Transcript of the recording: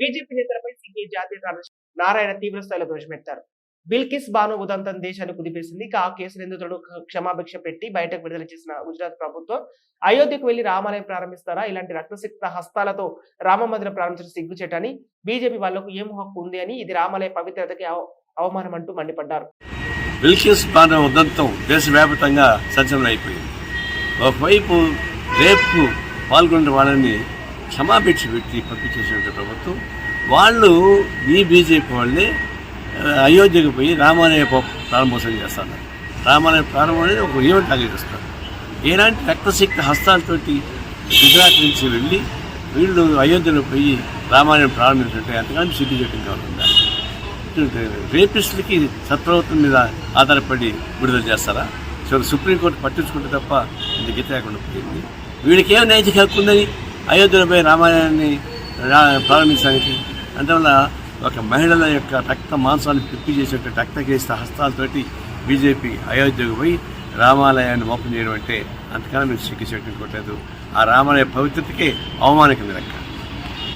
BJP నేతలపై CPI జాతీయ కార్యదర్శి నారాయణ తీవ్ర స్థాయిలో ధ్వజమెత్తారు. బిల్కిస్ బాను ఉదంతం దేశాన్ని కుదిపేసింది. ఆ కేసు నిందితులను క్షమాభిక్ష పెట్టి బయటకు విడుదల చేసిన గుజరాత్ ప్రభుత్వం అయోధ్యకు వెళ్లి రామాలయం ప్రారంభిస్తారా? ఇలాంటి రక్తసిక్త హస్తాలతో రామ మందిరం ప్రారంభించిన సిగ్గుచేటని, బీజేపీ వాళ్లకు ఏం హక్కు ఉంది అని, ఇది రామాలయ పవిత్రతకి అవమానం అంటూ మండిపడ్డారు. బిల్కిస్ బాను ఉదంతం దేశవ్యాప్తంగా సంచలనం అయిపోయింది. ఒకవైపు రేపు పాల్గొన్న వాళ్ళని క్షమాభిక్ష పెట్టి పంపించేసినటువంటి ప్రభుత్వం, వాళ్ళు ఈ బీజేపీ వాళ్ళే అయోధ్యకు పోయి రామాలయ ప్రారంభోత్సవం చేస్తారు. రామాలయ ప్రారంభం అనేది ఒక ఈవెంట్ లాగా చేస్తారు. ఎలాంటి రక్తసిక్త హస్తాలతోటి గుజరాత్ నుంచి వెళ్ళి వీళ్ళు అయోధ్యలో పోయి రామాలయం ప్రారంభించినట్టే అంతగానో సిగ్గుచేటంగా ఉంటుందా? రేపిస్టులకి సత్ప్రవర్తన మీద ఆధారపడి విడుదల చేస్తారా? సో సుప్రీంకోర్టు పట్టించుకుంటే తప్ప ఇంత గీత లేకుండా పోయింది. వీళ్ళకి ఏం నైతిక హక్కు ఉందని అయోధ్యలో పోయి రామాలయాన్ని ప్రారంభించడానికి? అందువల్ల ఒక మహిళల యొక్క రక్త మాంసాన్ని పిప్పి చేసేటువంటి రక్తకేశ హస్తాలతోటి బీజేపీ అయోధ్యకు పోయి రామాలయాన్ని ఓపెన్ చేయడం అంటే అంతకన్నా మీరు సిగ్గు చేయడం కొట్టలేదు. ఆ రామాలయ పవిత్రతకే అవమానికంది లెక్క.